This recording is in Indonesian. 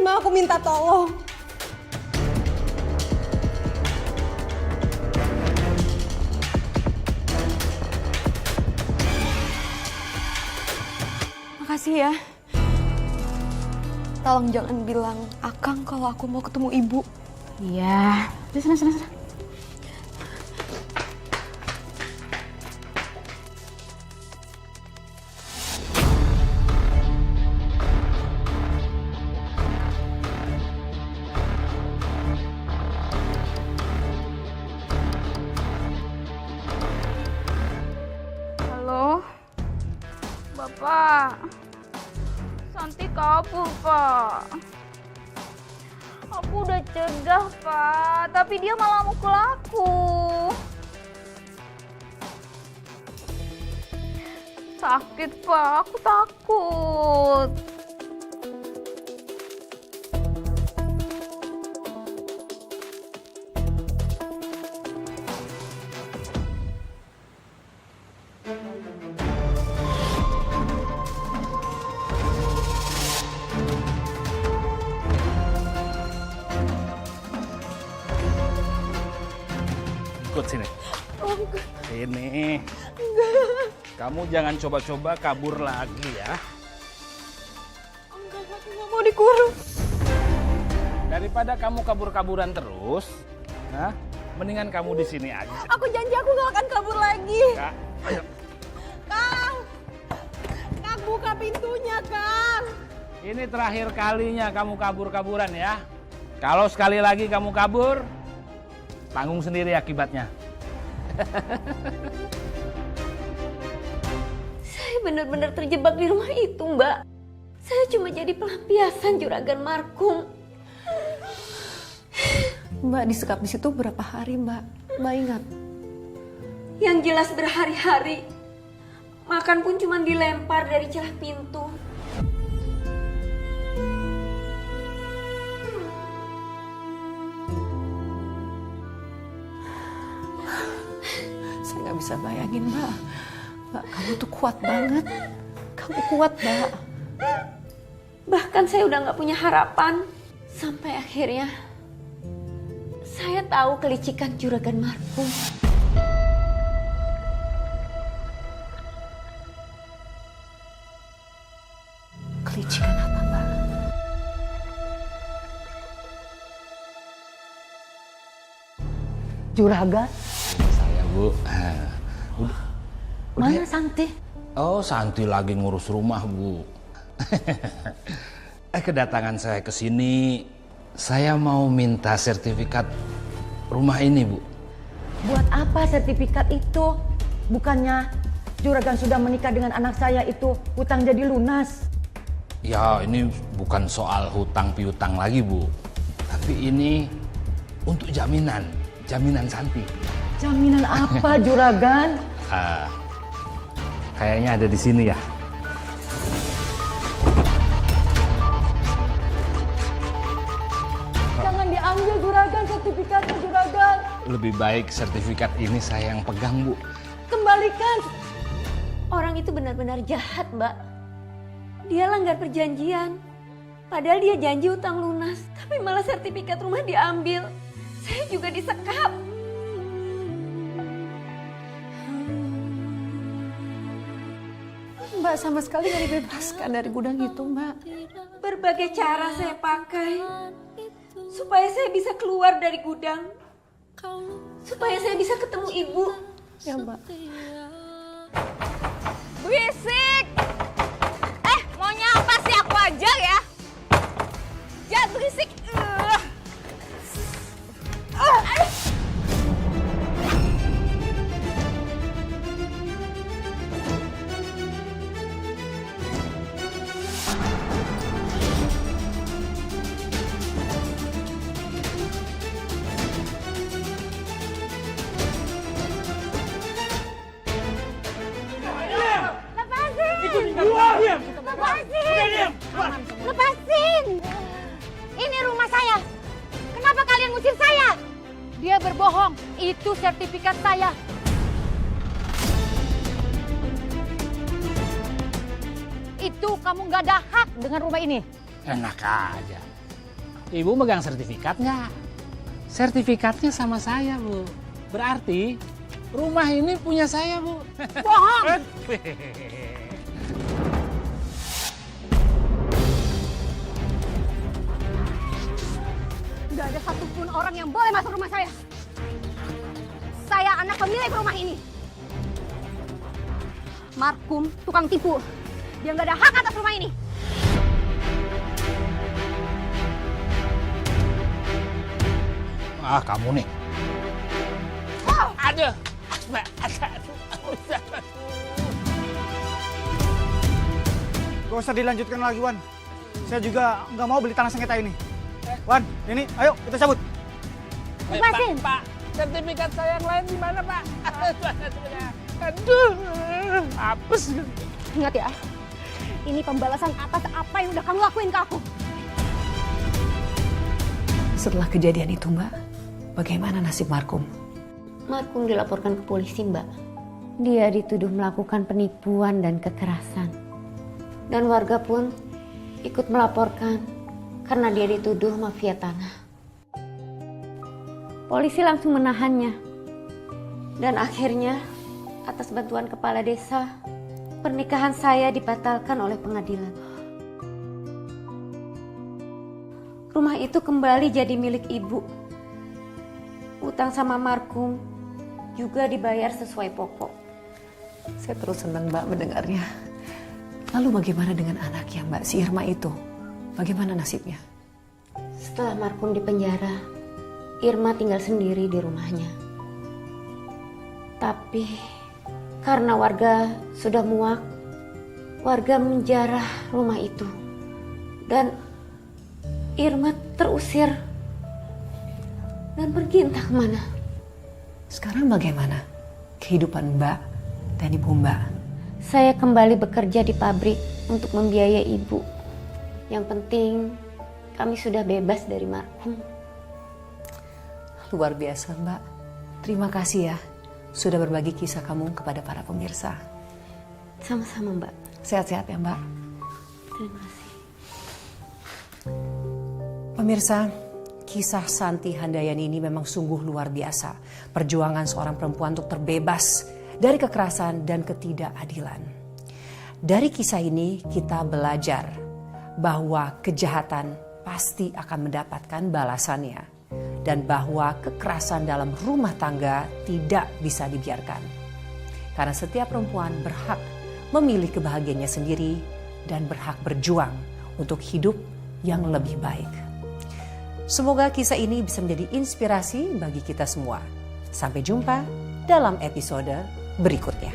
Irma, aku minta tolong. Makasih ya. Tolong jangan bilang Akang kalau aku mau ketemu ibu. Iya. Udah sana. Halo, Bapak. Santi kabur, Pak. Aku udah cegah, Pak. Tapi dia malah mukul aku. Sakit, Pak. Aku takut. Ikut sini. Sini. Kamu jangan coba-coba kabur lagi ya. Enggak, aku nggak mau dikurung. Daripada kamu kabur-kaburan terus, nah, mendingan kamu di sini aja. Aku janji aku nggak akan kabur lagi. Kak, ayo. Kang, Kang buka pintunya, Kang. Ini terakhir kalinya kamu kabur-kaburan ya. Kalau sekali lagi kamu kabur, tanggung sendiri akibatnya. Saya benar-benar terjebak di rumah itu, Mbak. Saya cuma jadi pelampiasan juragan Markum. Mbak disekap di situ berapa hari, Mbak? Mbak ingat? Yang jelas berhari-hari. Makan pun cuma dilempar dari celah pintu. Saya nggak bisa bayangin, Mbak. Mbak, kamu tuh kuat banget. Kamu kuat, Mbak. Bahkan saya udah nggak punya harapan. Sampai akhirnya saya tahu kelicikan juragan Markum. Kelicikan apa, Mbak? Juragan, Saya, Bu. mana Santi? Oh, Santi lagi ngurus rumah, Bu. Kedatangan saya ke sini, saya mau minta sertifikat rumah ini, Bu. Buat apa sertifikat itu? Bukannya Juragan sudah menikah dengan anak saya itu hutang jadi lunas? Ya, ini bukan soal hutang piutang lagi, Bu. Tapi ini untuk jaminan Santi. Jaminan apa, Juragan? Kayaknya ada di sini ya. Jangan diambil, Juragan, sertifikatnya, Juragan. Lebih baik sertifikat ini saya yang pegang, Bu. Kembalikan. Orang itu benar-benar jahat, Mbak. Dia langgar perjanjian. Padahal dia janji utang lunas. Tapi malah sertifikat rumah diambil. Saya juga disekap. Mbak sama sekali nggak dibebaskan dari gudang itu, Mbak. Berbagai cara saya pakai. Supaya saya bisa keluar dari gudang. Supaya saya bisa ketemu ibu. Ya, Mbak. Berisik! Maunya apa sih, aku aja ya? Jangan berisik! Lepasin! Ini rumah saya. Kenapa kalian ngusir saya? Dia berbohong. Itu sertifikat saya. Itu kamu nggak ada hak dengan rumah ini. Enak aja. Ibu megang sertifikat nggak? Sertifikatnya sama saya, Bu. Berarti rumah ini punya saya, Bu. Bohong! Gak ada satupun orang yang boleh masuk rumah saya. Saya anak pemilik rumah ini. Markum, tukang tipu. Dia gak ada hak atas rumah ini. Ah, kamu nih. Aduh. Gak usah dilanjutkan lagi, Wan. Saya juga nggak mau beli tanah sengketa ini. Wan, ini, ayo kita cabut. Lepasin. Pak, sertifikat saya yang lain di mana, Pak? Aduh, apes. Ingat ya, ini pembalasan atas apa yang udah kamu lakuin ke aku. Setelah kejadian itu, Mbak, bagaimana nasib Markum? Markum dilaporkan ke polisi, Mbak. Dia dituduh melakukan penipuan dan kekerasan. Dan warga pun ikut melaporkan karena dia dituduh mafia tanah. Polisi langsung menahannya. Dan akhirnya, atas bantuan kepala desa, pernikahan saya dibatalkan oleh pengadilan. Rumah itu kembali jadi milik ibu. Utang sama Markum juga dibayar sesuai pokok. Saya terus senang, Mbak, mendengarnya. Lalu bagaimana dengan anaknya, Mbak, si Irma itu? Bagaimana nasibnya? Setelah Markum di penjara, Irma tinggal sendiri di rumahnya. Tapi karena warga sudah muak, warga menjarah rumah itu. Dan Irma terusir dan pergi entah kemana. Sekarang bagaimana kehidupan Mbak dan Ibu Mbak? Saya kembali bekerja di pabrik untuk membiayai ibu. Yang penting kami sudah bebas dari Markum. Luar biasa, Mbak. Terima kasih ya sudah berbagi kisah kamu kepada para pemirsa. Sama-sama, Mbak. Sehat-sehat ya, Mbak. Terima kasih. Pemirsa, kisah Santi Handayani ini memang sungguh luar biasa. Perjuangan seorang perempuan untuk terbebas dari kekerasan dan ketidakadilan. Dari kisah ini kita belajar bahwa kejahatan pasti akan mendapatkan balasannya. Dan bahwa kekerasan dalam rumah tangga tidak bisa dibiarkan. Karena setiap perempuan berhak memilih kebahagiaannya sendiri dan berhak berjuang untuk hidup yang lebih baik. Semoga kisah ini bisa menjadi inspirasi bagi kita semua. Sampai jumpa dalam episode berikutnya.